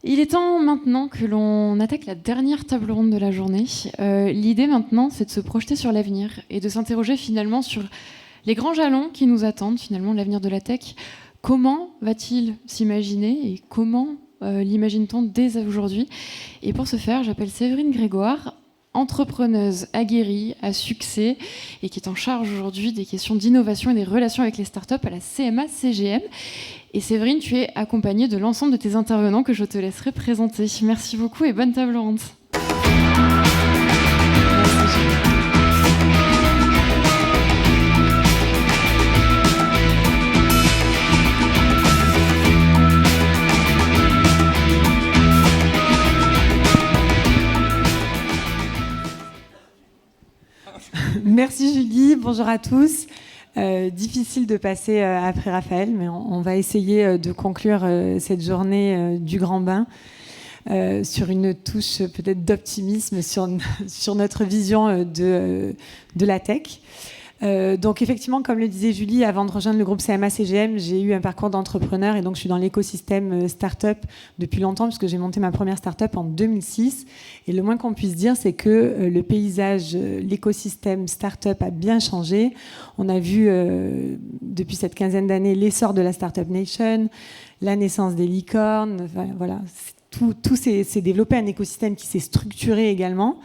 Il est temps maintenant que l'on attaque la dernière table ronde de la journée. L'idée maintenant, c'est de se projeter sur l'avenir et de s'interroger finalement sur les grands jalons qui nous attendent, finalement, l'avenir de la tech. Comment va-t-il s'imaginer et comment l'imagine-t-on dès aujourd'hui? Et pour ce faire, j'appelle Séverine Grégoire, entrepreneuse aguerrie, à succès, et qui est en charge aujourd'hui des questions d'innovation et des relations avec les startups à la CMA-CGM. Et Séverine, tu es accompagnée de l'ensemble de tes intervenants que je te laisserai présenter. Merci beaucoup et bonne table ronde. Merci Julie, bonjour à tous. Difficile de passer après Raphaël, mais on va essayer de conclure cette journée du grand bain sur une touche peut-être d'optimisme sur notre vision de la tech. Donc effectivement, comme le disait Julie, avant de rejoindre le groupe CMA-CGM, j'ai eu un parcours d'entrepreneur et donc je suis dans l'écosystème start-up depuis longtemps puisque j'ai monté ma première start-up en 2006. Et le moins qu'on puisse dire, c'est que le paysage, l'écosystème start-up a bien changé. On a vu depuis cette quinzaine d'années l'essor de la Startup Nation, la naissance des licornes. Enfin, voilà, tout s'est développé, un écosystème qui s'est structuré également.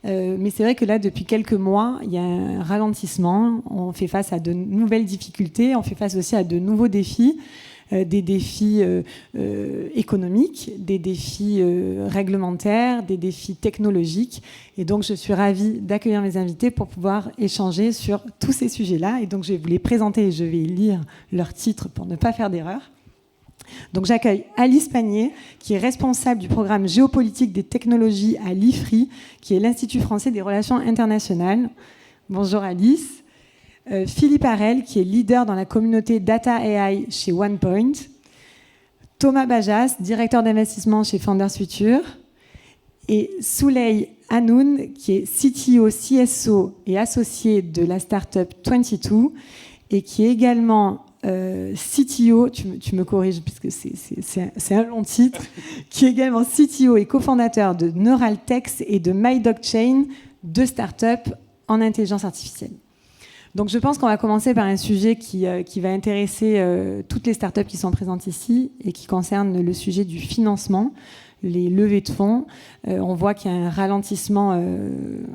Mais c'est vrai que là, depuis quelques mois, il y a un ralentissement. On fait face à de nouvelles difficultés, on fait face aussi à de nouveaux défis, des défis économiques, des défis réglementaires, des défis technologiques. Et donc, je suis ravie d'accueillir mes invités pour pouvoir échanger sur tous ces sujets-là. Et donc, je vais vous les présenter et je vais lire leurs titres pour ne pas faire d'erreur. Donc j'accueille Alice Pagnier, qui est responsable du programme géopolitique des technologies à l'IFRI, qui est l'Institut français des relations internationales. Bonjour Alice. Philippe Harel, qui est leader dans la communauté Data AI chez OnePoint. Thomas Bajas, directeur d'investissement chez Founders Future. Et Souley Hanoun, qui est CTO, CSO et associé de la startup 22, et qui est également CTO, tu me corriges puisque c'est un long titre, qui est également CTO et cofondateur de Neuraltech et de MyDocChain, deux startups en intelligence artificielle. Donc je pense qu'on va commencer par un sujet qui va intéresser toutes les startups qui sont présentes ici et qui concerne le sujet du financement, les levées de fonds. On voit qu'il y a un ralentissement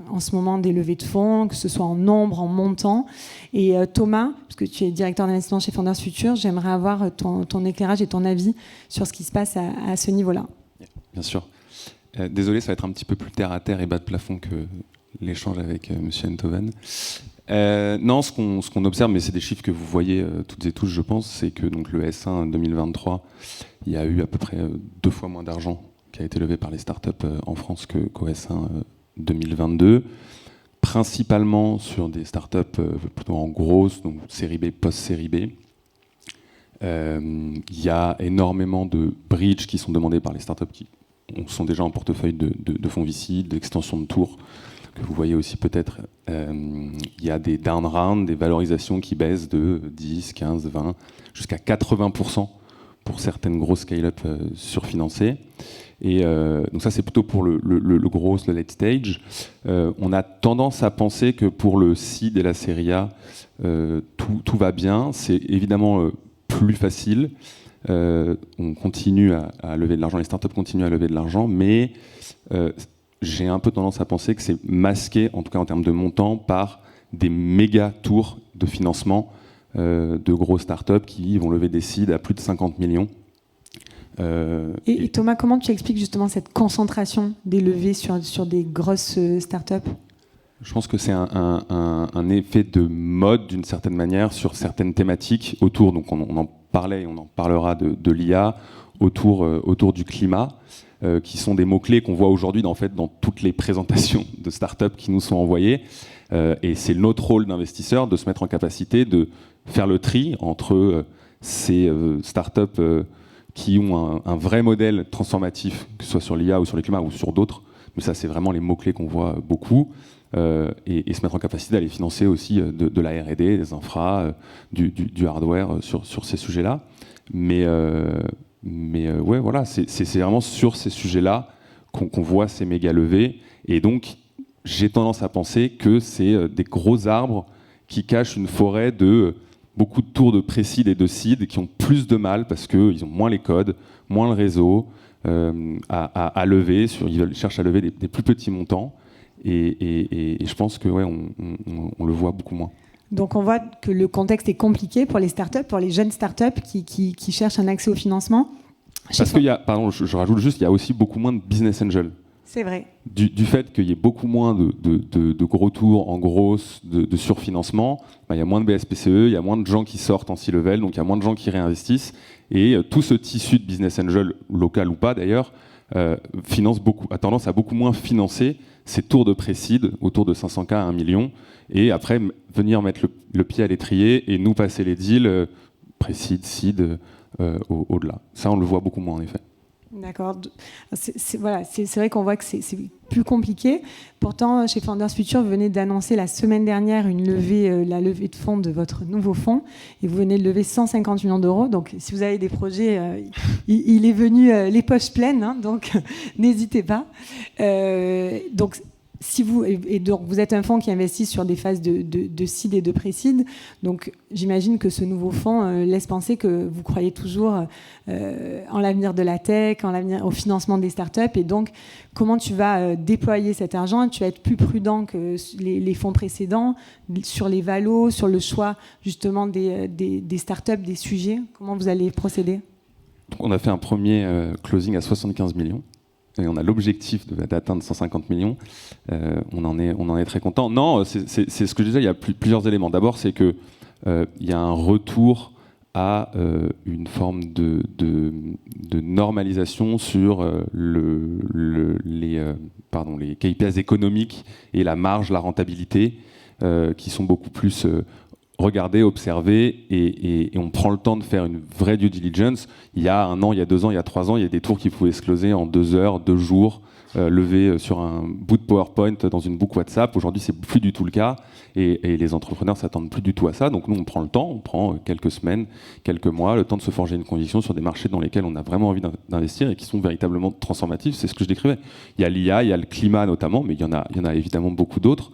en ce moment des levées de fonds, que ce soit en nombre, en montant. Et Thomas, puisque tu es directeur d'investissement chez Founders Future, j'aimerais avoir ton éclairage et ton avis sur ce qui se passe à ce niveau-là. Bien sûr. Désolé, ça va être un petit peu plus terre à terre et bas de plafond que l'échange avec M. Enthoven. Non, ce qu'on observe, mais c'est des chiffres que vous voyez toutes et tous, je pense, c'est que donc, le S1 2023, il y a eu à peu près 2 fois moins d'argent qui a été levé par les startups en France qu'au S1 2022, principalement sur des startups plutôt en grosse, donc série B, post-série B. Il y a énormément de bridges qui sont demandés par les startups qui sont déjà en portefeuille de fonds VC, d'extension de tours, que vous voyez aussi peut-être. Il y a des down rounds, des valorisations qui baissent de 10, 15, 20, jusqu'à 80% pour certaines grosses scale-up surfinancées. Et donc ça, c'est plutôt pour le gros, le late stage. On a tendance à penser que pour le seed et la série A, tout va bien. C'est évidemment plus facile. On continue à lever de l'argent, les startups continuent à lever de l'argent, mais j'ai un peu tendance à penser que c'est masqué, en tout cas en termes de montant, par des méga tours de financement de grosses startups qui vont lever des seeds à plus de 50 millions. Et Thomas, comment tu expliques justement cette concentration des levées sur des grosses startups ? Je pense que c'est un effet de mode, d'une certaine manière, sur certaines thématiques autour, donc on en parlait et on en parlera de l'IA, autour du climat, qui sont des mots-clés qu'on voit aujourd'hui dans toutes les présentations de startups qui nous sont envoyées. Et c'est notre rôle d'investisseur de se mettre en capacité de faire le tri entre ces startups qui ont un vrai modèle transformatif, que ce soit sur l'IA ou sur le climat ou sur d'autres. Mais ça, c'est vraiment les mots-clés qu'on voit beaucoup. Et se mettre en capacité d'aller financer aussi de la R&D, des infras, du hardware sur ces sujets-là. Mais ouais, voilà, c'est vraiment sur ces sujets-là qu'on voit ces méga levées. Et donc, j'ai tendance à penser que c'est des gros arbres qui cachent une forêt de beaucoup de tours de pré-seed et de seed qui ont plus de mal parce qu'ils ont moins les codes, moins le réseau à lever. Ils cherchent à lever des plus petits montants. Et je pense que ouais, on le voit beaucoup moins. Donc on voit que le contexte est compliqué pour les startups, pour les jeunes startups qui cherchent un accès au financement. Parce qu'il y a, pardon, je rajoute juste, il y a aussi beaucoup moins de business angels. C'est vrai. Du fait qu'il y ait beaucoup moins de gros tours en grosse, de surfinancement, il y a moins de BSPCE, il y a moins de gens qui sortent en C-level, donc il y a moins de gens qui réinvestissent. Et tout ce tissu de business angel, local ou pas d'ailleurs, a tendance à beaucoup moins financer ces tours de pré-seed autour de 500K à 1 million. Et après, venir mettre le pied à l'étrier et nous passer les deals pré-seed, seed, au-delà. Ça, on le voit beaucoup moins en effet. D'accord. C'est vrai qu'on voit que c'est plus compliqué. Pourtant, chez Founders Future, vous venez d'annoncer la semaine dernière la levée de fonds de votre nouveau fonds. Et vous venez de lever 150 millions d'euros. Donc, si vous avez des projets, il est venu les poches pleines. Hein, donc, n'hésitez pas. Donc, donc vous êtes un fonds qui investit sur des phases de seed et de pré-seed. Donc j'imagine que ce nouveau fonds laisse penser que vous croyez toujours en l'avenir de la tech, au financement des startups. Et donc comment tu vas déployer cet argent? Tu vas être plus prudent que les fonds précédents sur les valos, sur le choix justement des startups, des sujets. Comment vous allez procéder? On a fait un premier closing à 75 millions. Et on a l'objectif d'atteindre 150 millions. On en est très content. Non, c'est ce que je disais, il y a plusieurs éléments. D'abord, c'est qu'il y a un retour à une forme de normalisation sur les KPIs économiques et la marge, la rentabilité, qui sont beaucoup plus regarder, observer, et on prend le temps de faire une vraie due diligence. Il y a 1 an, il y a 2 ans, il y a 3 ans, il y a des tours qui pouvaient se closer en 2 heures, 2 jours, levés sur un bout de PowerPoint dans une boucle WhatsApp. Aujourd'hui, c'est plus du tout le cas, et les entrepreneurs s'attendent plus du tout à ça. Donc nous, on prend le temps, on prend quelques semaines, quelques mois, le temps de se forger une conviction sur des marchés dans lesquels on a vraiment envie d'investir et qui sont véritablement transformatifs. C'est ce que je décrivais. Il y a l'IA, il y a le climat notamment, mais il y en a évidemment beaucoup d'autres.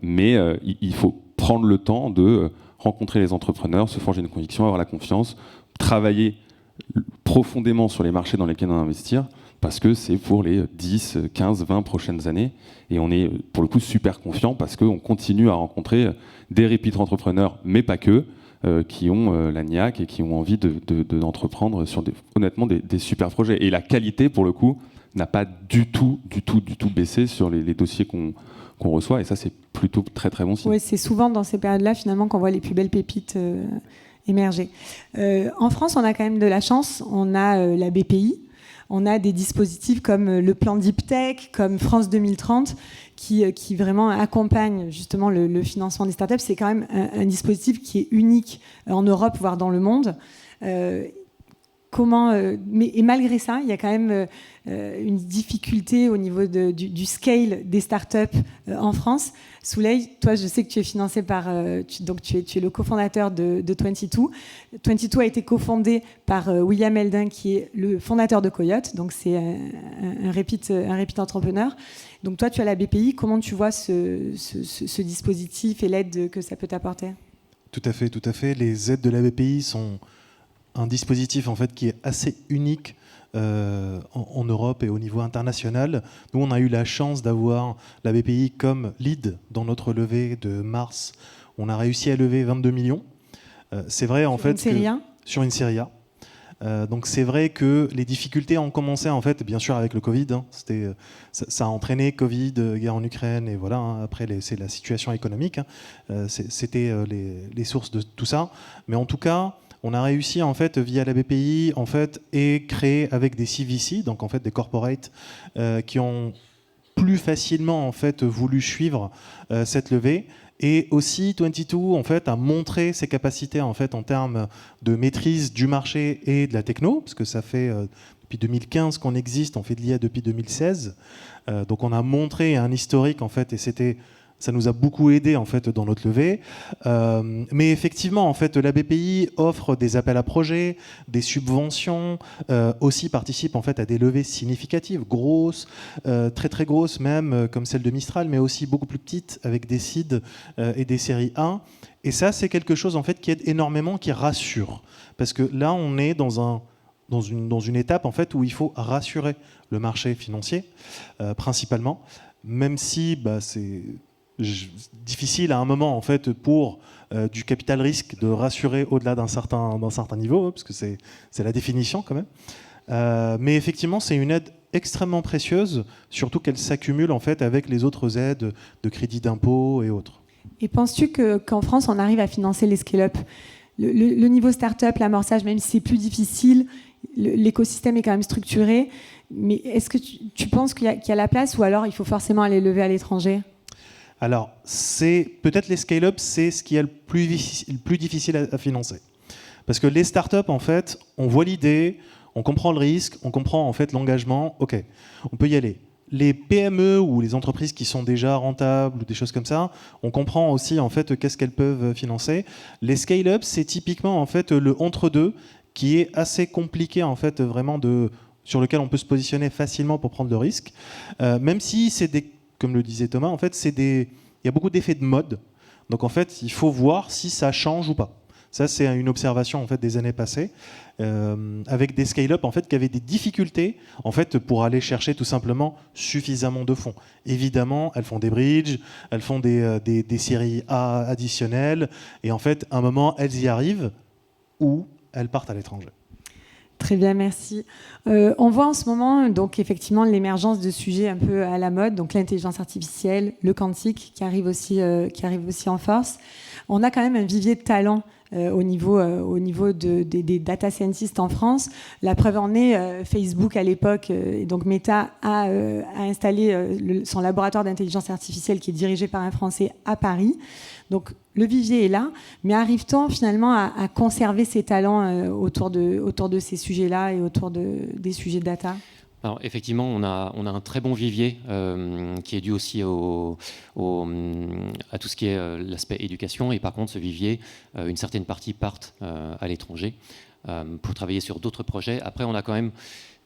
Mais il faut prendre le temps de rencontrer les entrepreneurs, se forger une conviction, avoir la confiance, travailler profondément sur les marchés dans lesquels on va investir, parce que c'est pour les 10, 15, 20 prochaines années. Et on est pour le coup super confiant parce qu'on continue à rencontrer des repeat entrepreneurs, mais pas que, qui ont la niaque et qui ont envie d'entreprendre sur honnêtement des super projets. Et la qualité, pour le coup, n'a pas du tout baissé sur les dossiers qu'on reçoit, et ça c'est plutôt très très bon signe. Oui, c'est souvent dans ces périodes-là finalement qu'on voit les plus belles pépites émerger. En France, on a quand même de la chance, on a la BPI, on a des dispositifs comme le plan Deep Tech, comme France 2030, qui vraiment accompagnent justement le financement des startups. C'est quand même un dispositif qui est unique en Europe, voire dans le monde. Et malgré ça, il y a quand même une difficulté au niveau du scale des startups en France. Souley, toi, je sais que tu es financé par... tu es le cofondateur de 22. 22 a été cofondé par William Eldin, qui est le fondateur de Coyote. Donc, c'est un repeat entrepreneur. Donc, toi, tu as la BPI. Comment tu vois ce dispositif et l'aide que ça peut t'apporter? Tout à fait. Les aides de la BPI sont un dispositif en fait qui est assez unique en Europe et au niveau international. Nous, on a eu la chance d'avoir la BPI comme lead dans notre levée de mars. On a réussi à lever 22 millions. C'est vrai en fait sur une série A. Donc c'est vrai que les difficultés ont commencé en fait, bien sûr avec le Covid. Ça a entraîné Covid, guerre en Ukraine et voilà. Après c'est la situation économique. C'était les sources de tout ça. Mais en tout cas, on a réussi en fait via la BPI en fait et créer avec des CVC, donc en fait des corporates qui ont plus facilement en fait voulu suivre cette levée. Et aussi 22 en fait a montré ses capacités en fait en termes de maîtrise du marché et de la techno, parce que ça fait depuis 2015 qu'on existe, on fait de l'IA depuis 2016. Donc on a montré un historique en fait, et c'était Ça nous a beaucoup aidé en fait dans notre levée. Mais effectivement, en fait, la BPI offre des appels à projets, des subventions, aussi participe en fait à des levées significatives, grosses, très très grosses même, comme celle de Mistral, mais aussi beaucoup plus petites avec des seeds et des séries 1. Et ça, c'est quelque chose en fait qui aide énormément, qui rassure, parce que là, on est dans une étape en fait où il faut rassurer le marché financier, principalement, même si c'est difficile à un moment en fait pour du capital risque de rassurer au-delà d'un certain niveau, parce que c'est la définition quand même. Mais effectivement, c'est une aide extrêmement précieuse, surtout qu'elle s'accumule en fait avec les autres aides de crédit d'impôt et autres. Et penses-tu qu'en France, on arrive à financer les scale-up ? Le niveau start-up, l'amorçage, même si c'est plus difficile, l'écosystème est quand même structuré. Mais est-ce que tu penses qu'il y a la place, ou alors il faut forcément aller lever à l'étranger ? Alors, peut-être les scale-up, c'est ce qui est le plus difficile à financer. Parce que les startups, en fait, on voit l'idée, on comprend le risque, on comprend en fait l'engagement, ok, on peut y aller. Les PME ou les entreprises qui sont déjà rentables ou des choses comme ça, on comprend aussi en fait qu'est-ce qu'elles peuvent financer. Les scale-up, c'est typiquement en fait le entre-deux qui est assez compliqué en fait vraiment sur lequel on peut se positionner facilement pour prendre le risque, même si c'est comme le disait Thomas, en fait il y a beaucoup d'effets de mode. Donc en fait, il faut voir si ça change ou pas. Ça, c'est une observation en fait des années passées, avec des scale-up en fait qui avaient des difficultés en fait pour aller chercher tout simplement suffisamment de fonds. Évidemment, elles font des bridges, elles font des séries A additionnelles, et en fait, à un moment, elles y arrivent ou elles partent à l'étranger. Très bien, merci. On voit en ce moment donc effectivement l'émergence de sujets un peu à la mode, donc l'intelligence artificielle, le quantique qui arrive aussi en force. On a quand même un vivier de talent au niveau des data scientists en France. La preuve en est, Facebook à l'époque, et donc Meta a installé son laboratoire d'intelligence artificielle qui est dirigé par un Français à Paris. Donc le vivier est là, mais arrive-t-on finalement à conserver ces talents autour de ces sujets-là et autour des sujets de data ? Alors, effectivement, on a un très bon vivier qui est dû aussi à tout ce qui est l'aspect éducation. Et par contre, ce vivier, une certaine partie partent à l'étranger pour travailler sur d'autres projets. Après, on a quand même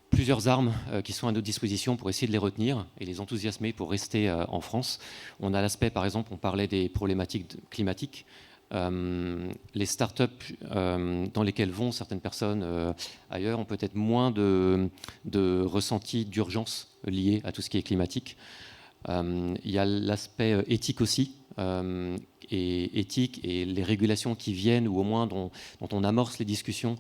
plusieurs armes qui sont à notre disposition pour essayer de les retenir et les enthousiasmer pour rester en France. On a l'aspect, par exemple, on parlait des problématiques climatiques. Les startups dans lesquelles vont certaines personnes ailleurs ont peut-être moins de ressenti d'urgence lié à tout ce qui est climatique. Il y a l'aspect éthique aussi, et éthique et les régulations qui viennent, ou au moins dont on amorce les discussions,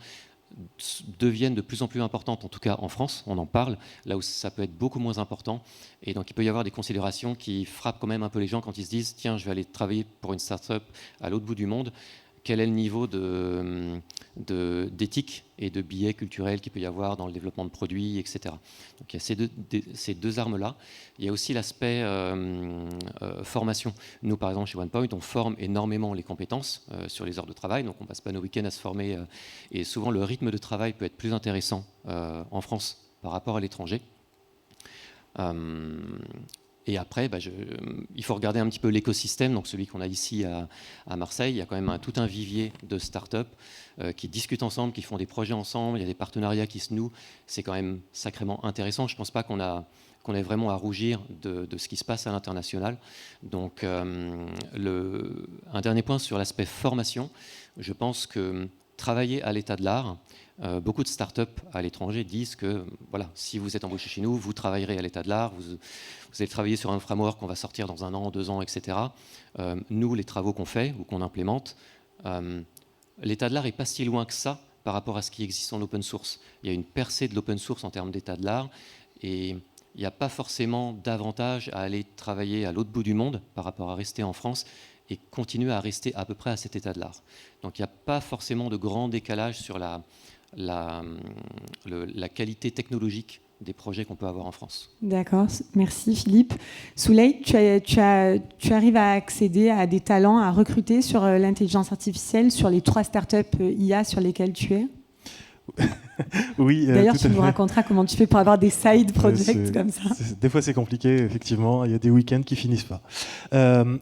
deviennent de plus en plus importantes, en tout cas en France, on en parle, là où ça peut être beaucoup moins important. Et donc il peut y avoir des considérations qui frappent quand même un peu les gens quand ils se disent « Tiens, je vais aller travailler pour une start-up à l'autre bout du monde ». Quel est le niveau d'éthique et de biais culturels qu'il peut y avoir dans le développement de produits, etc. Donc il y a ces deux armes-là. Il y a aussi l'aspect formation. Nous, par exemple, chez OnePoint, on forme énormément les compétences sur les heures de travail. Donc on ne passe pas nos week-ends à se former. Et souvent, le rythme de travail peut être plus intéressant en France par rapport à l'étranger. Et après, il faut regarder un petit peu l'écosystème, donc celui qu'on a ici à Marseille. Il y a quand même tout un vivier de start-up qui discutent ensemble, qui font des projets ensemble. Il y a des partenariats qui se nouent. C'est quand même sacrément intéressant. Je ne pense pas qu'on ait vraiment à rougir de ce qui se passe à l'international. Donc, un dernier point sur l'aspect formation. Je pense que travailler à l'état de l'art, beaucoup de startups à l'étranger disent que voilà, si vous êtes embauché chez nous, vous travaillerez à l'état de l'art, vous allez travailler sur un framework qu'on va sortir dans 1 an, 2 ans, etc. Nous, les travaux qu'on fait ou qu'on implémente, l'état de l'art n'est pas si loin que ça par rapport à ce qui existe en open source. Il y a une percée de l'open source en termes d'état de l'art et il n'y a pas forcément d'avantage à aller travailler à l'autre bout du monde par rapport à rester en France et continuer à rester à peu près à cet état de l'art. Donc il n'y a pas forcément de grand décalage sur la qualité technologique des projets qu'on peut avoir en France. D'accord, merci Philippe. Souley, tu arrives à accéder à des talents, à recruter sur l'intelligence artificielle, sur les 3 startups IA sur lesquelles tu es ? Oui, D'ailleurs, tout tu à nous fait. raconteras comment tu fais pour avoir des side projects C'est- comme ça. Des fois, c'est compliqué, effectivement. Il y a des week-ends qui finissent pas.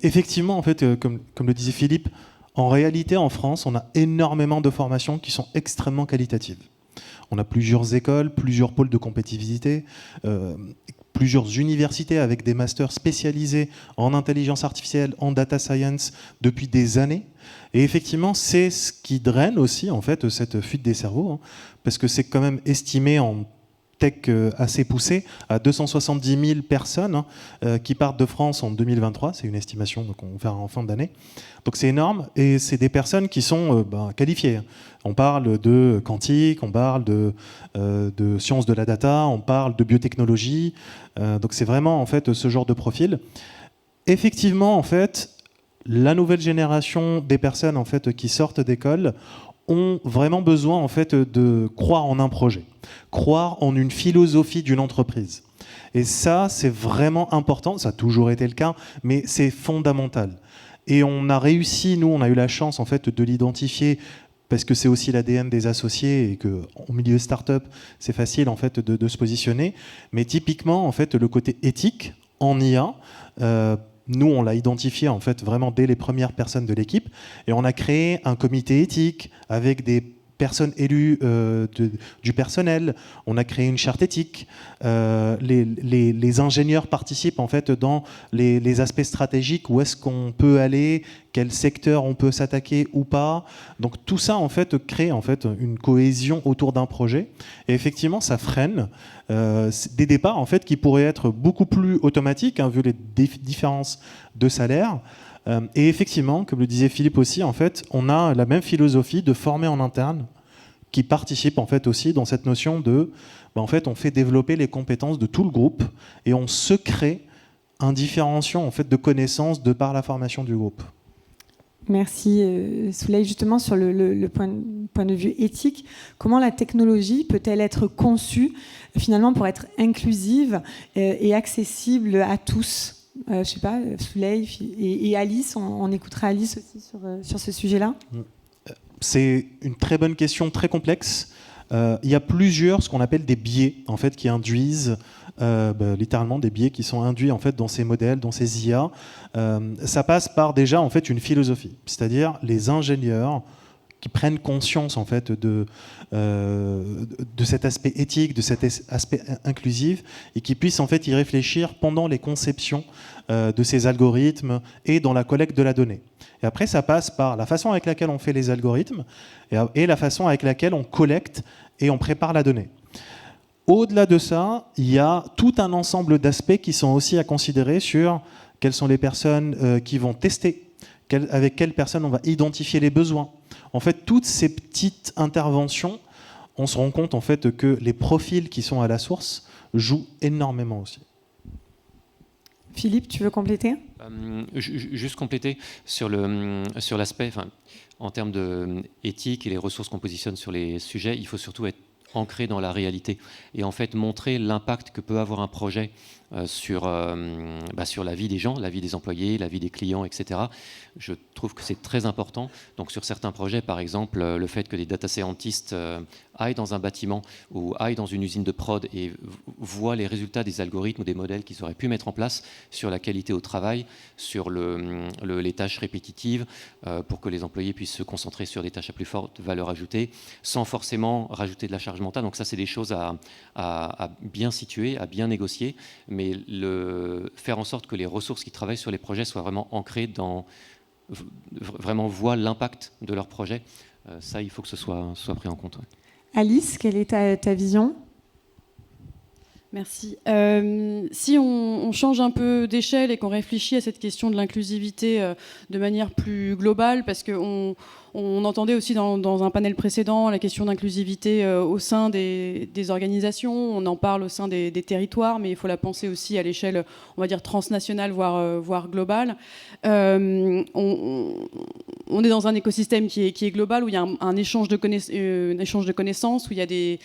Effectivement, en fait, comme le disait Philippe, en réalité, en France, on a énormément de formations qui sont extrêmement qualitatives. On a plusieurs écoles, plusieurs pôles de compétitivité, plusieurs universités avec des masters spécialisés en intelligence artificielle, en data science depuis des années. Et effectivement, c'est ce qui draine aussi en fait cette fuite des cerveaux, hein, parce que c'est quand même estimé en tech assez poussée à 270 000 personnes qui partent de France en 2023. C'est une estimation qu'on verra en fin d'année. Donc c'est énorme et c'est des personnes qui sont qualifiées. On parle de quantique, on parle de sciences de la data, on parle de biotechnologie. Donc c'est vraiment en fait ce genre de profil. Effectivement, en fait, la nouvelle génération des personnes en fait qui sortent d'école ont vraiment besoin en fait de croire en un projet, croire en une philosophie d'une entreprise. Et ça, c'est vraiment important. Ça a toujours été le cas, mais c'est fondamental. Et on a réussi, nous, on a eu la chance en fait de l'identifier parce que c'est aussi l'ADN des associés et qu'au milieu start-up, c'est facile en fait de se positionner. Mais typiquement, en fait, le côté éthique en IA. Nous, on l'a identifié en fait vraiment dès les premières personnes de l'équipe et on a créé un comité éthique avec des personnes élues du personnel. On a créé une charte éthique. Les ingénieurs participent en fait dans les aspects stratégiques. Où est-ce qu'on peut aller? Quel secteur on peut s'attaquer ou pas? Donc tout ça en fait crée en fait une cohésion autour d'un projet. Et effectivement, ça freine des départs en fait qui pourraient être beaucoup plus automatiques vu les différences de salaire. Et effectivement, comme le disait Philippe aussi, en fait, on a la même philosophie de former en interne qui participe en fait aussi dans cette notion de, en fait, on fait développer les compétences de tout le groupe et on se crée un différenciant en fait de connaissances de par la formation du groupe. Merci Souley. Justement, sur le point de vue éthique, comment la technologie peut-elle être conçue finalement pour être inclusive et accessible à tous? Je ne sais pas, Souley et Alice, on écoutera Alice aussi sur ce sujet-là. C'est une très bonne question, très complexe. Il y a plusieurs, ce qu'on appelle des biais, en fait, qui induisent, littéralement des biais qui sont induits en fait dans ces modèles, dans ces IA. Ça passe par déjà en fait une philosophie, c'est-à-dire les ingénieurs qui prennent conscience en fait de cet aspect éthique, de cet aspect inclusif, et qui puissent en fait y réfléchir pendant les conceptions de ces algorithmes et dans la collecte de la donnée. Et après, ça passe par la façon avec laquelle on fait les algorithmes et la façon avec laquelle on collecte et on prépare la donnée. Au-delà de ça, il y a tout un ensemble d'aspects qui sont aussi à considérer sur quelles sont les personnes qui vont tester, avec quelles personnes on va identifier les besoins. En fait, toutes ces petites interventions, on se rend compte en fait que les profils qui sont à la source jouent énormément aussi. Philippe, tu veux compléter ? Juste compléter sur l'aspect, en termes d'éthique et les ressources qu'on positionne sur les sujets, il faut surtout être ancré dans la réalité et en fait montrer l'impact que peut avoir un projet sur la vie des gens, la vie des employés, la vie des clients, etc. Je trouve que c'est très important. Donc sur certains projets, par exemple, le fait que des data scientists aillent dans un bâtiment ou aillent dans une usine de prod et voient les résultats des algorithmes ou des modèles qu'ils auraient pu mettre en place sur la qualité au travail, sur les tâches répétitives, pour que les employés puissent se concentrer sur des tâches à plus forte valeur ajoutée, sans forcément rajouter de la charge mentale. Donc ça, c'est des choses à bien situer, à bien négocier, mais faire en sorte que les ressources qui travaillent sur les projets soient vraiment ancrées vraiment voient l'impact de leur projet. Ça, il faut que ce soit pris en compte. Ouais. Alice, quelle est ta vision ? Merci. Si on change un peu d'échelle et qu'on réfléchit à cette question de l'inclusivité de manière plus globale, parce qu'on entendait aussi dans un panel précédent la question d'inclusivité au sein des organisations, on en parle au sein des territoires, mais il faut la penser aussi à l'échelle, on va dire, transnationale, voire globale. on est dans un écosystème qui est global, où il y a un échange de connaissances, où il y a des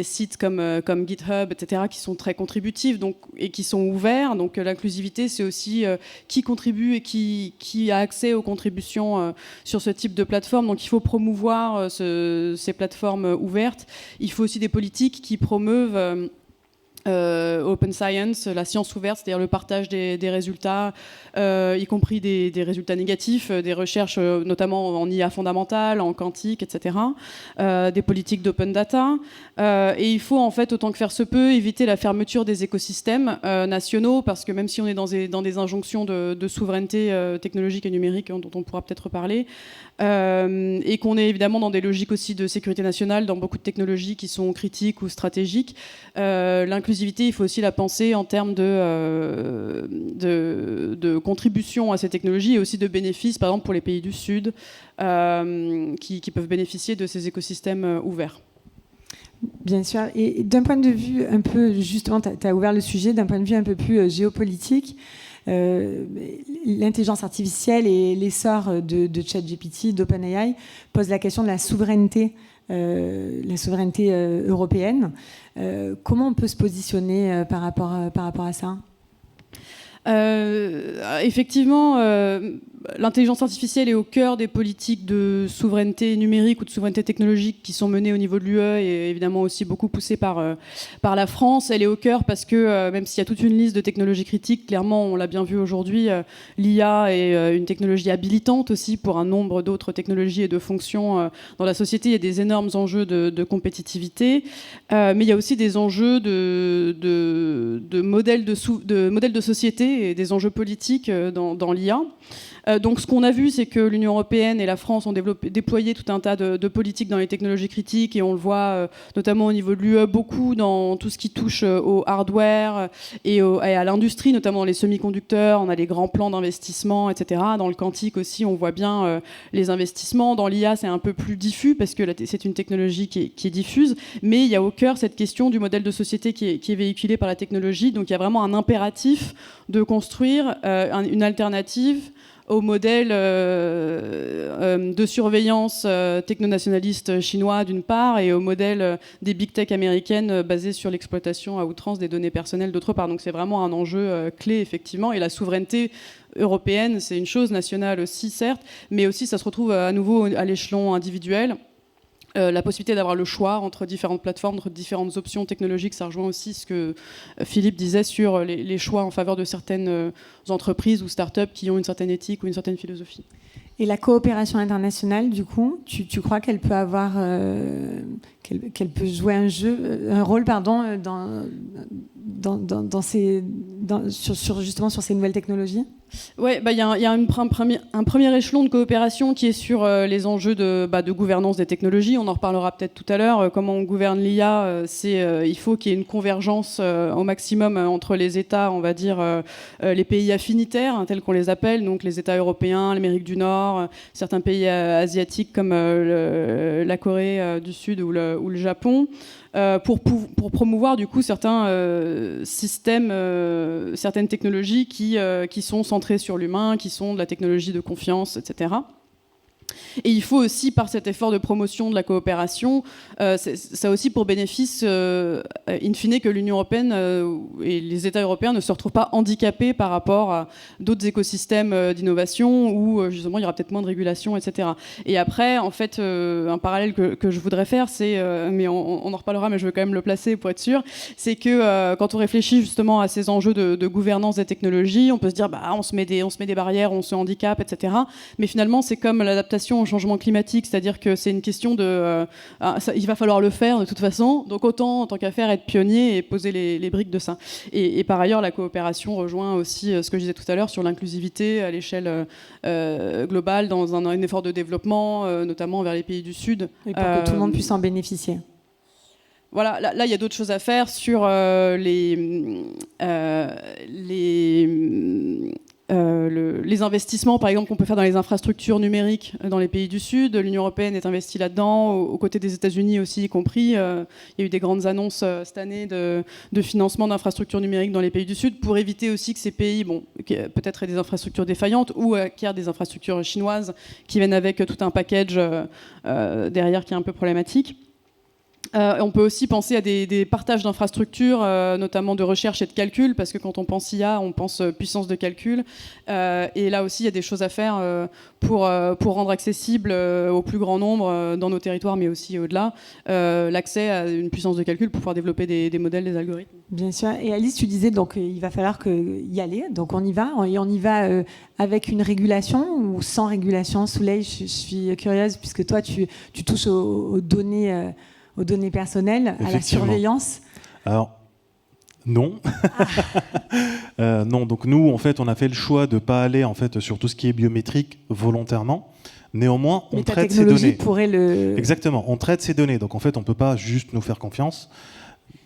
sites comme GitHub, etc., qui sont très contributifs et qui sont ouverts. Donc l'inclusivité, c'est aussi qui contribue et qui a accès aux contributions sur ce type de plateforme. Donc il faut promouvoir ces plateformes ouvertes. Il faut aussi des politiques qui promeuvent open science, la science ouverte, c'est-à-dire le partage des résultats, y compris des résultats négatifs, des recherches notamment en IA fondamentale, en quantique, etc. Des politiques d'open data. Et il faut en fait, autant que faire se peut, éviter la fermeture des écosystèmes nationaux, parce que même si on est dans des injonctions de souveraineté technologique et numérique, dont on pourra peut-être parler, et qu'on est évidemment dans des logiques aussi de sécurité nationale, dans beaucoup de technologies qui sont critiques ou stratégiques, l'inclusivité, il faut aussi la penser en termes de contribution à ces technologies et aussi de bénéfices, par exemple pour les pays du Sud, qui peuvent bénéficier de ces écosystèmes ouverts. Bien sûr. Et d'un point de vue un peu, justement, tu as ouvert le sujet, d'un point de vue un peu plus géopolitique, l'intelligence artificielle et l'essor de ChatGPT, d'OpenAI, posent la question de la souveraineté européenne. Comment on peut se positionner par rapport à ça ? Effectivement, l'intelligence artificielle est au cœur des politiques de souveraineté numérique ou de souveraineté technologique qui sont menées au niveau de l'UE et évidemment aussi beaucoup poussées par la France. Elle est au cœur parce que même s'il y a toute une liste de technologies critiques, clairement, on l'a bien vu aujourd'hui, l'IA est une technologie habilitante aussi pour un nombre d'autres technologies et de fonctions dans la société. Il y a des énormes enjeux de compétitivité, mais il y a aussi des enjeux de modèles de société et des enjeux politiques dans l'IA. Donc ce qu'on a vu, c'est que l'Union européenne et la France ont déployé tout un tas de politiques dans les technologies critiques, et on le voit notamment au niveau de l'UE, beaucoup dans tout ce qui touche au hardware et à l'industrie, notamment dans les semi-conducteurs. On a les grands plans d'investissement, etc. Dans le quantique aussi, on voit bien les investissements. Dans l'IA, c'est un peu plus diffus parce que c'est une technologie qui est diffuse, mais il y a au cœur cette question du modèle de société qui est véhiculé par la technologie. Donc il y a vraiment un impératif de construire une alternative au modèle de surveillance techno-nationaliste chinois d'une part, et au modèle des big tech américaines basées sur l'exploitation à outrance des données personnelles d'autre part. Donc c'est vraiment un enjeu clé, effectivement, et la souveraineté européenne, c'est une chose, nationale aussi, certes, mais aussi ça se retrouve à nouveau à l'échelon individuel. La possibilité d'avoir le choix entre différentes plateformes, entre différentes options technologiques, ça rejoint aussi ce que Philippe disait sur les choix en faveur de certaines entreprises ou start-up qui ont une certaine éthique ou une certaine philosophie. Et la coopération internationale, du coup, tu crois qu'elle peut avoir, qu'elle peut jouer un rôle, justement sur ces nouvelles technologies ? Ouais, il y a un premier échelon de coopération qui est sur les enjeux de gouvernance des technologies. On en reparlera peut-être tout à l'heure. Comment on gouverne l'IA, il faut qu'il y ait une convergence au maximum entre les États, on va dire, les pays affinitaires, tels qu'on les appelle, donc les États européens, l'Amérique du Nord, certains pays asiatiques comme la Corée du Sud ou le Japon. Pour promouvoir du coup certains systèmes, certaines technologies qui sont centrées sur l'humain, qui sont de la technologie de confiance, etc. Et il faut aussi, par cet effort de promotion de la coopération, ça aussi pour bénéfice, in fine, que l'Union européenne et les États européens ne se retrouvent pas handicapés par rapport à d'autres écosystèmes d'innovation où justement il y aura peut-être moins de régulation, etc. Et après, en fait, un parallèle que je voudrais faire, c'est, mais on en reparlera, mais je veux quand même le placer pour être sûr, c'est que quand on réfléchit justement à ces enjeux de gouvernance des technologies, on peut se dire, on se met des barrières, on se handicape, etc. Mais finalement, c'est comme l'adaptation au changement climatique, c'est-à-dire que c'est une question il va falloir le faire de toute façon, donc autant en tant qu'à faire être pionnier et poser les briques de ça. Et par ailleurs, la coopération rejoint aussi ce que je disais tout à l'heure sur l'inclusivité à l'échelle globale dans un effort de développement, notamment vers les pays du Sud. Et pour que tout le monde puisse en bénéficier. Voilà, là, il y a d'autres choses à faire sur les investissements, par exemple, qu'on peut faire dans les infrastructures numériques dans les pays du Sud. L'Union européenne est investie là-dedans, aux côtés des États-Unis aussi, y compris. Il y a eu des grandes annonces cette année de financement d'infrastructures numériques dans les pays du Sud pour éviter aussi que ces pays, peut-être aient des infrastructures défaillantes ou acquièrent des infrastructures chinoises qui viennent avec tout un package derrière qui est un peu problématique. On peut aussi penser à des partages d'infrastructures, notamment de recherche et de calcul, parce que quand on pense IA, on pense puissance de calcul. Et là aussi, il y a des choses à faire pour rendre accessible au plus grand nombre dans nos territoires, mais aussi au-delà, l'accès à une puissance de calcul pour pouvoir développer des modèles, des algorithmes. Bien sûr. Et Alice, tu disais donc il va falloir y aller. Donc on y va. Et on y va avec une régulation ou sans régulation. Souley, je suis curieuse, puisque toi, tu touches aux données personnelles, à la surveillance. Alors, non. Non, donc nous, en fait, on a fait le choix de ne pas aller en fait, sur tout ce qui est biométrique volontairement. Néanmoins, on traite ces données. Pourrait le... Exactement, on traite ces données. Donc en fait, on ne peut pas juste nous faire confiance.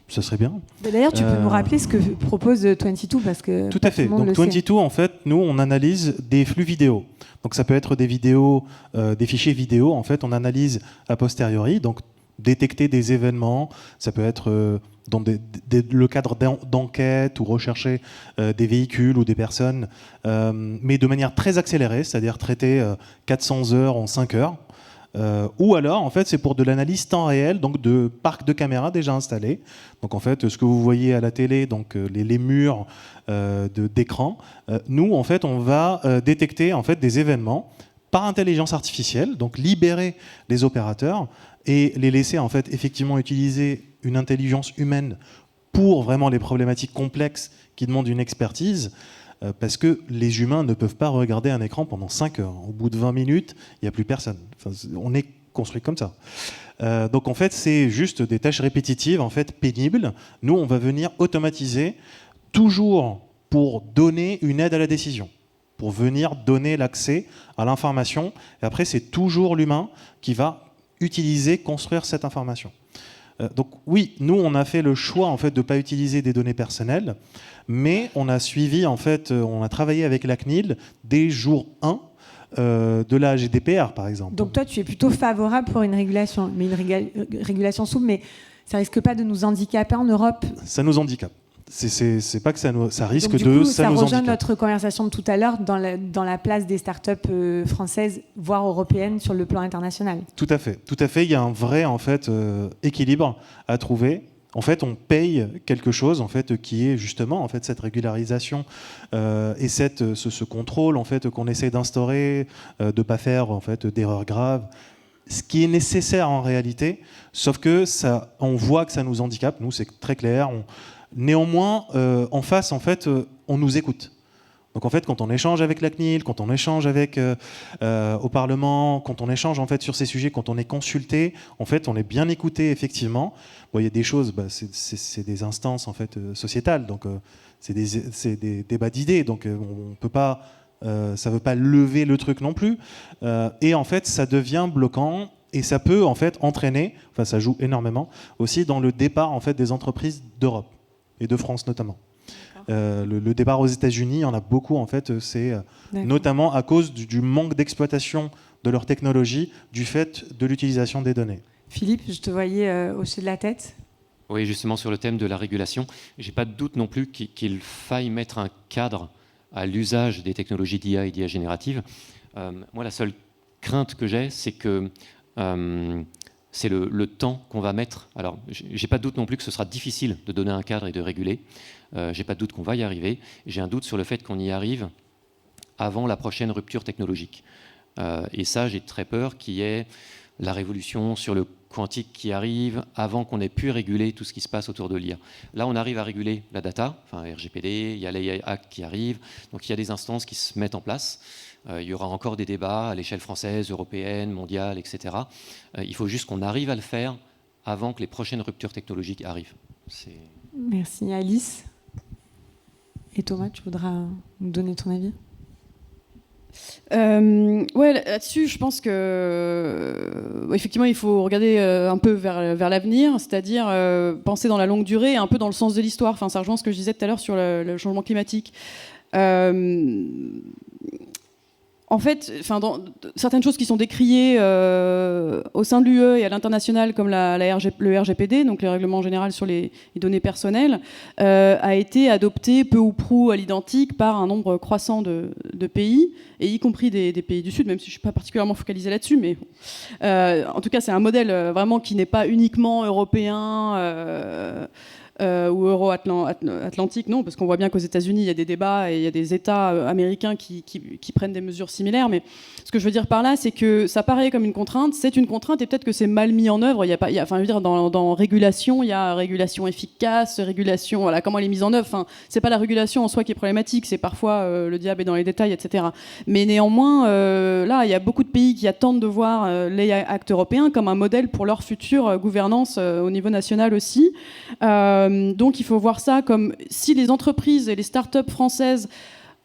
Ce serait bien. D'ailleurs, tu peux nous rappeler ce que propose 22, parce que tout à fait. Donc 22, en fait, nous, on analyse des flux vidéo. Donc ça peut être des vidéos, des fichiers vidéo. En fait, on analyse a posteriori. Donc détecter des événements, ça peut être dans le cadre d'enquête ou rechercher des véhicules ou des personnes, mais de manière très accélérée, c'est-à-dire traiter 400 heures en 5 heures. Ou alors, en fait, c'est pour de l'analyse temps réel, donc de parcs de caméras déjà installés. Donc, en fait, ce que vous voyez à la télé, donc les murs d'écran, nous, en fait, on va détecter en fait des événements par intelligence artificielle, donc libérer les opérateurs et les laisser en fait effectivement utiliser une intelligence humaine pour vraiment les problématiques complexes qui demandent une expertise, parce que les humains ne peuvent pas regarder un écran pendant 5 heures. Au bout de 20 minutes, il n'y a plus personne. Enfin, on est construit comme ça. Donc en fait, c'est juste des tâches répétitives, en fait pénibles. Nous, on va venir automatiser, toujours pour donner une aide à la décision, pour venir donner l'accès à l'information. Et après, c'est toujours l'humain qui va utiliser, construire cette information. Donc oui, nous, on a fait le choix en fait, de ne pas utiliser des données personnelles, mais on a suivi, en fait, on a travaillé avec la CNIL dès jour 1 de la GDPR, par exemple. Donc toi, tu es plutôt favorable pour une régulation, mais une régulation souple, mais ça risque pas de nous handicaper en Europe? Ça nous handicape. C'est pas que ça risque donc, de coup, ça nous rejoint handicape. Notre conversation de tout à l'heure dans la place des startups françaises, voire européennes, sur le plan international. Tout à fait. Il y a un vrai en fait équilibre à trouver. En fait, on paye quelque chose en fait qui est justement en fait cette régularisation et ce contrôle en fait qu'on essaie d'instaurer, de pas faire en fait d'erreurs graves. Ce qui est nécessaire en réalité, sauf que ça, on voit que ça nous handicape. Nous, c'est très clair. Néanmoins, en face, en fait, on nous écoute. Donc, en fait, quand on échange avec la CNIL, quand on échange avec au Parlement, quand on échange en fait sur ces sujets, quand on est consulté, en fait, on est bien écouté effectivement. Bon, il y a des choses, c'est des instances en fait sociétales, donc c'est des débats d'idées, donc on peut pas, ça veut pas lever le truc non plus. Et en fait, ça devient bloquant. Et ça peut en fait entraîner, enfin ça joue énormément aussi dans le départ en fait des entreprises d'Europe et de France notamment. Le départ aux États-Unis, il y en a beaucoup en fait, c'est notamment à cause du manque d'exploitation de leur technologie, du fait de l'utilisation des données. Philippe, je te voyais hocher de la tête. Oui, justement sur le thème de la régulation, j'ai pas de doute non plus qu'il faille mettre un cadre à l'usage des technologies d'IA et d'IA générative. Moi, la seule crainte que j'ai, c'est que c'est le temps qu'on va mettre. Alors, j'ai pas de doute non plus que ce sera difficile de donner un cadre et de réguler. J'ai pas de doute qu'on va y arriver. J'ai un doute sur le fait qu'on y arrive avant la prochaine rupture technologique. Et ça, j'ai très peur qu'il y ait la révolution sur le quantique qui arrive avant qu'on ait pu réguler tout ce qui se passe autour de l'IA. Là, on arrive à réguler la data, enfin RGPD, il y a l'AI Act qui arrive, donc il y a des instances qui se mettent en place. Il y aura encore des débats à l'échelle française, européenne, mondiale, etc. Il faut juste qu'on arrive à le faire avant que les prochaines ruptures technologiques arrivent. Merci Alice. Et Thomas, tu voudras nous donner ton avis ? Ouais, là-dessus, je pense que effectivement, il faut regarder un peu vers l'avenir, c'est-à-dire penser dans la longue durée, un peu dans le sens de l'histoire. Enfin, ça rejoint ce que je disais tout à l'heure sur le changement climatique. En fait, certaines choses qui sont décriées au sein de l'UE et à l'international, comme le RGPD, donc le règlement général sur les données personnelles, a été adopté peu ou prou à l'identique par un nombre croissant de pays, et y compris des pays du Sud, même si je ne suis pas particulièrement focalisée là-dessus. Mais en tout cas, c'est un modèle vraiment qui n'est pas uniquement européen. Ou euro-atlantique, non, parce qu'on voit bien qu'aux États-Unis, il y a des débats et il y a des États américains qui prennent des mesures similaires. Mais ce que je veux dire par là, c'est que ça paraît comme une contrainte, c'est une contrainte et peut-être que c'est mal mis en œuvre. Dans régulation, il y a régulation efficace, régulation, voilà, comment elle est mise en œuvre. Enfin, c'est pas la régulation en soi qui est problématique, c'est parfois le diable est dans les détails, etc. Mais néanmoins, là, il y a beaucoup de pays qui attendent de voir les actes européens comme un modèle pour leur future gouvernance au niveau national aussi. Donc il faut voir ça comme si les entreprises et les start-up françaises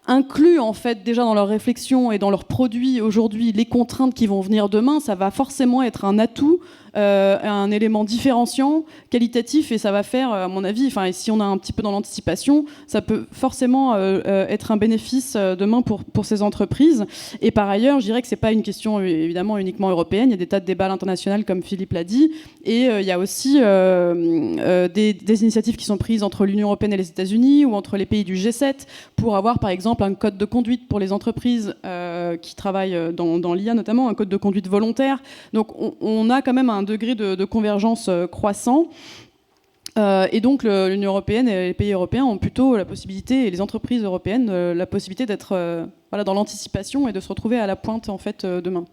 incluent en fait déjà dans leur réflexion et dans leurs produits aujourd'hui les contraintes qui vont venir demain, ça va forcément être un atout, un élément différenciant, qualitatif, et ça va faire, à mon avis, si on a un petit peu dans l'anticipation, ça peut forcément être un bénéfice demain pour ces entreprises. Et par ailleurs, je dirais que c'est pas une question évidemment uniquement européenne, il y a des tas de débats à l'international comme Philippe l'a dit, et il y a aussi des initiatives qui sont prises entre l'Union européenne et les États-Unis ou entre les pays du G7 pour avoir par exemple un code de conduite pour les entreprises qui travaillent dans l'IA notamment, un code de conduite volontaire. Donc on a quand même un degré de convergence croissant. Et donc l'Union européenne et les pays européens ont plutôt la possibilité, et les entreprises européennes, la possibilité d'être dans l'anticipation et de se retrouver à la pointe en fait demain.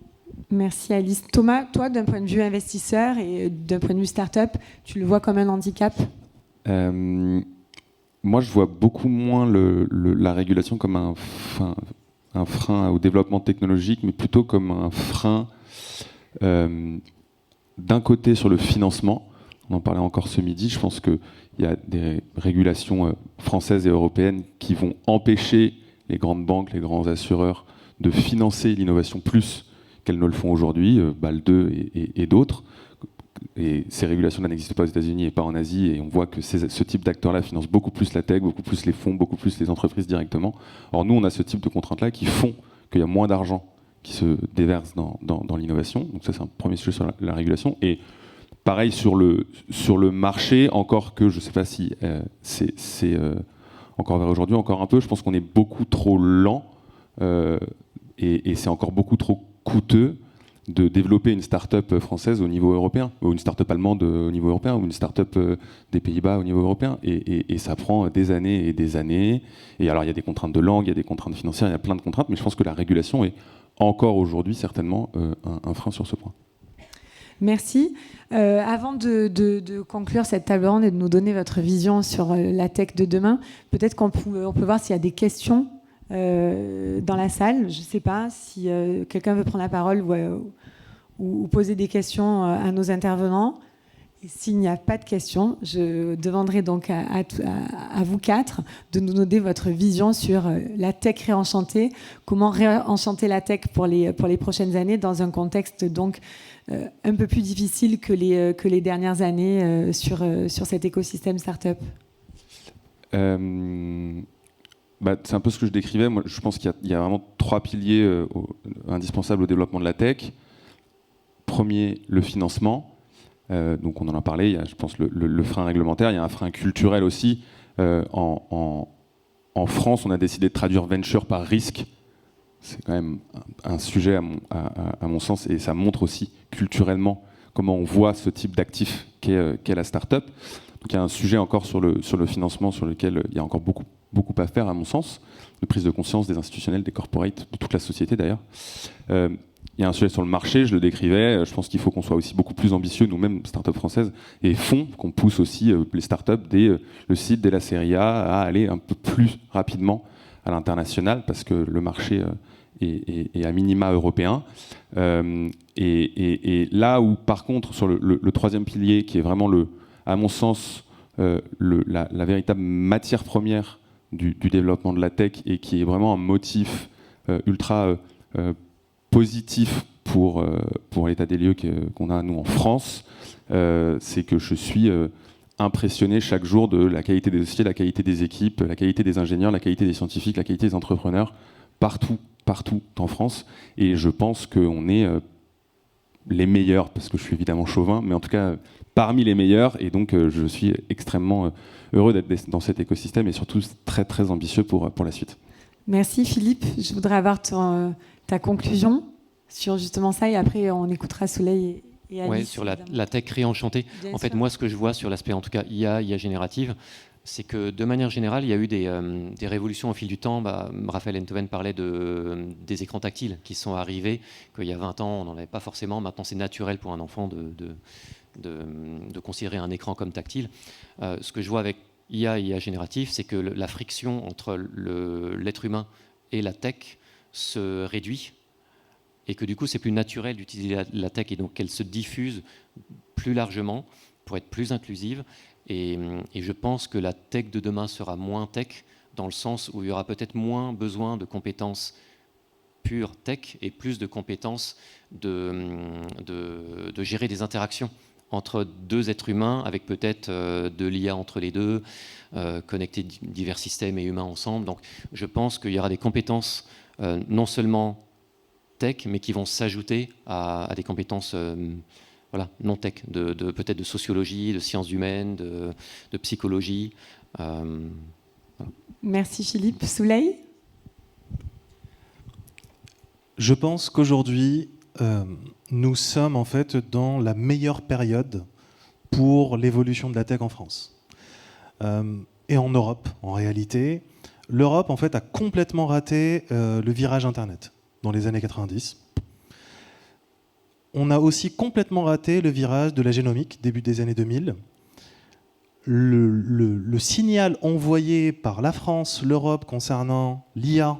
Merci Alice. Thomas, toi, d'un point de vue investisseur et d'un point de vue start-up, tu le vois comme un handicap ? Moi, je vois beaucoup moins la régulation comme un frein au développement technologique, mais plutôt comme un frein d'un côté sur le financement. On en parlait encore ce midi. Je pense qu'il y a des régulations françaises et européennes qui vont empêcher les grandes banques, les grands assureurs de financer l'innovation plus qu'elles ne le font aujourd'hui, BAL 2 et d'autres. Et ces régulations-là n'existent pas aux États-Unis et pas en Asie, et on voit que ce type d'acteurs-là finance beaucoup plus la tech, beaucoup plus les fonds, beaucoup plus les entreprises directement. Or nous, on a ce type de contraintes-là qui font qu'il y a moins d'argent qui se déverse dans l'innovation. Donc ça, c'est un premier sujet sur la régulation. Et pareil sur le marché, encore que je ne sais pas si c'est encore vers aujourd'hui, encore un peu, je pense qu'on est beaucoup trop lent et c'est encore beaucoup trop coûteux de développer une start-up française au niveau européen, ou une start-up allemande au niveau européen, ou une start-up des Pays-Bas au niveau européen. Et ça prend des années et des années. Et alors, il y a des contraintes de langue, il y a des contraintes financières, il y a plein de contraintes, mais je pense que la régulation est encore aujourd'hui certainement un frein sur ce point. Merci. Avant de conclure cette table ronde et de nous donner votre vision sur la tech de demain, peut-être qu'on peut voir s'il y a des questions dans la salle. Je ne sais pas si quelqu'un veut prendre la parole ou poser des questions à nos intervenants. Et s'il n'y a pas de questions, je demanderai donc à vous quatre de nous donner votre vision sur la tech réenchantée, comment réenchanter la tech pour les prochaines années dans un contexte donc un peu plus difficile que les dernières années sur cet écosystème startup. C'est un peu ce que je décrivais. Moi, je pense qu'il y a vraiment 3 piliers indispensables au développement de la tech. Premier, le financement. Donc on en a parlé, il y a, je pense, le frein réglementaire, il y a un frein culturel aussi. En France, on a décidé de traduire venture par risque. C'est quand même un sujet à mon sens, et ça montre aussi culturellement comment on voit ce type d'actif qu'est la start-up. Donc il y a un sujet encore sur le financement sur lequel il y a encore beaucoup à faire à mon sens, de prise de conscience des institutionnels, des corporates, de toute la société d'ailleurs. Il y a un sujet sur le marché, je le décrivais, je pense qu'il faut qu'on soit aussi beaucoup plus ambitieux, nous-mêmes, start-up françaises, et qu'on pousse aussi les start-up dès le site, dès la série A, à aller un peu plus rapidement à l'international, parce que le marché est à minima européen. Et là où, par contre, sur le troisième pilier, qui est vraiment, à mon sens, la véritable matière première du développement de la tech, et qui est vraiment un motif ultra positif pour l'état des lieux qu'on a, nous, en France, c'est que je suis impressionné chaque jour de la qualité des dossiers, la qualité des équipes, la qualité des ingénieurs, la qualité des scientifiques, la qualité des entrepreneurs, partout en France. Et je pense qu'on est les meilleurs, parce que je suis évidemment chauvin, mais en tout cas parmi les meilleurs. Et donc je suis extrêmement heureux d'être dans cet écosystème et surtout très très ambitieux pour la suite. Merci Philippe. Je voudrais avoir ta conclusion sur justement ça et après on écoutera Soleil et Alice. Ouais, sur la tech réenchantée. Bien en fait, sûr. moi, ce que je vois sur l'aspect, en tout cas, IA générative, c'est que de manière générale, il y a eu des révolutions au fil du temps. Raphaël Enthoven parlait des écrans tactiles qui sont arrivés, qu'il y a 20 ans, on n'en avait pas forcément. Maintenant, c'est naturel pour un enfant de considérer un écran comme tactile. Ce que je vois avec IA générative, c'est que la friction entre l'être humain et la tech se réduit et que du coup, c'est plus naturel d'utiliser la tech et donc qu'elle se diffuse plus largement pour être plus inclusive. Et je pense que la tech de demain sera moins tech dans le sens où il y aura peut-être moins besoin de compétences pures tech et plus de compétences de gérer des interactions entre deux êtres humains, avec peut-être de l'IA entre les deux, connecter divers systèmes et humains ensemble. Donc je pense qu'il y aura des compétences non seulement tech, mais qui vont s'ajouter à des compétences non tech, peut-être de sociologie, de sciences humaines, de psychologie. Voilà. Merci Philippe. Soleil ? Je pense qu'aujourd'hui, nous sommes en fait dans la meilleure période pour l'évolution de la tech en France. Et en Europe, en réalité. L'Europe, en fait, a complètement raté le virage Internet dans les années 90. On a aussi complètement raté le virage de la génomique, début des années 2000. Le signal envoyé par la France, l'Europe concernant l'IA,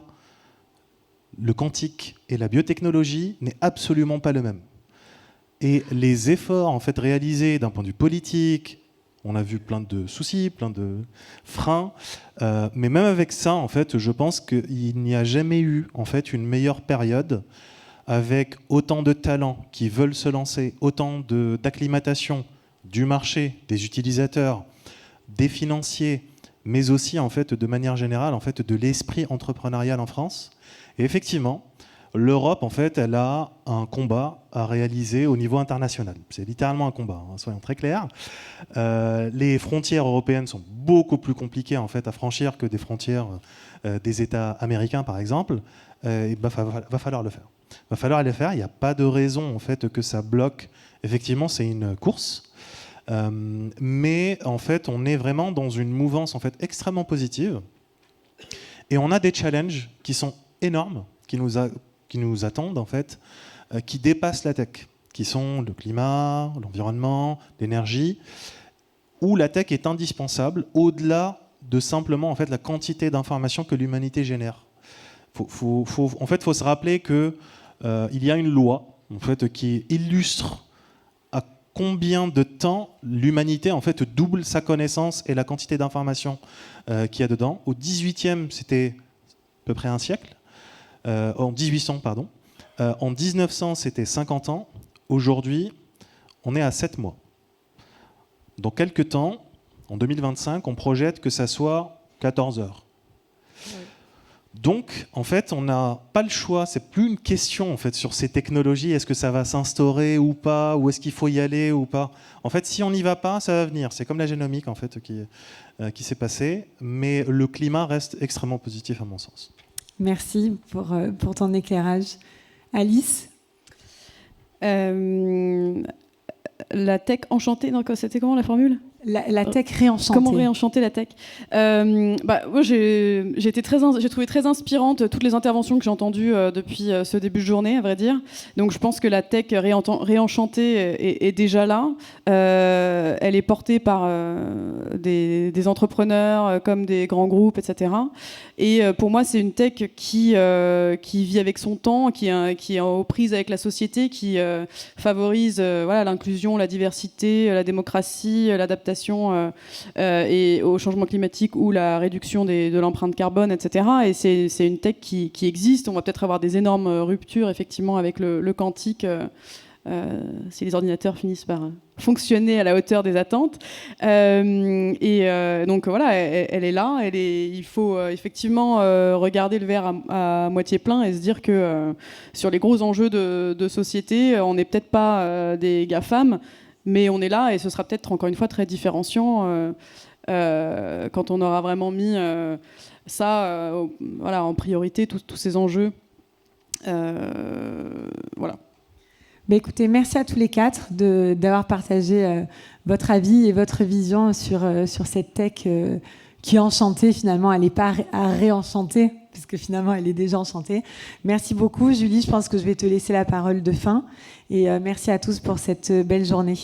le quantique et la biotechnologie n'est absolument pas le même. Et les efforts en fait, réalisés d'un point de vue politique, on a vu plein de soucis, plein de freins, mais même avec ça, en fait, je pense qu'il n'y a jamais eu en fait, une meilleure période avec autant de talents qui veulent se lancer, autant d'acclimatation du marché, des utilisateurs, des financiers, mais aussi en fait, de manière générale en fait, de l'esprit entrepreneurial en France. Et effectivement, l'Europe, en fait, elle a un combat à réaliser au niveau international. C'est littéralement un combat, hein, soyons très clairs. Les frontières européennes sont beaucoup plus compliquées en fait, à franchir que des frontières des États américains, par exemple. Il va falloir le faire. Va falloir le faire. Il n'y a pas de raison en fait, que ça bloque. Effectivement, c'est une course. Mais en fait, on est vraiment dans une mouvance en fait, extrêmement positive. Et on a des challenges qui sont énormes, qui nous attendent, en fait, qui dépassent la tech, qui sont le climat, l'environnement, l'énergie, où la tech est indispensable au-delà de simplement en fait, la quantité d'informations que l'humanité génère. En fait, il faut se rappeler qu'il y a une loi en fait, qui illustre à combien de temps l'humanité en fait, double sa connaissance et la quantité d'informations qu'il y a dedans. Au 18e, c'était à peu près un siècle. En 1800, pardon. En 1900, c'était 50 ans. Aujourd'hui, on est à 7 mois. Dans quelques temps, en 2025, on projette que ça soit 14 heures. Ouais. Donc, en fait, on n'a pas le choix. C'est plus une question en fait, sur ces technologies. Est-ce que ça va s'instaurer ou pas? Ou est-ce qu'il faut y aller ou pas? En fait, si on n'y va pas, ça va venir. C'est comme la génomique en fait, qui s'est passée. Mais le climat reste extrêmement positif à mon sens. Merci pour ton éclairage. Alice ? La tech enchantée, c'était comment la formule ? La tech réenchantée. Comment réenchanter la tech ? Moi, j'ai trouvé très inspirante toutes les interventions que j'ai entendues depuis ce début de journée, à vrai dire. Donc, je pense que la tech réenchantée est déjà là. Elle est portée par des entrepreneurs comme des grands groupes, etc. Et pour moi, c'est une tech qui vit avec son temps, qui est aux prises avec la société, qui favorise l'inclusion, la diversité, la démocratie, l'adaptation et au changement climatique ou la réduction de l'empreinte carbone, etc. Et c'est une tech qui existe. On va peut-être avoir des énormes ruptures, effectivement, avec le quantique si les ordinateurs finissent par fonctionner à la hauteur des attentes. Donc voilà, elle est là. Il faut effectivement regarder le verre à moitié plein et se dire que sur les gros enjeux de société, on n'est peut-être pas des GAFAM, mais on est là et ce sera peut-être encore une fois très différenciant quand on aura vraiment mis ça voilà, en priorité, tous ces enjeux. Voilà. Bah écoutez, merci à tous les quatre d'avoir partagé votre avis et votre vision sur cette tech qui est enchantée finalement. Elle n'est pas à réenchanter, parce que finalement elle est déjà enchantée. Merci beaucoup Julie, je pense que je vais te laisser la parole de fin. Et merci à tous pour cette belle journée.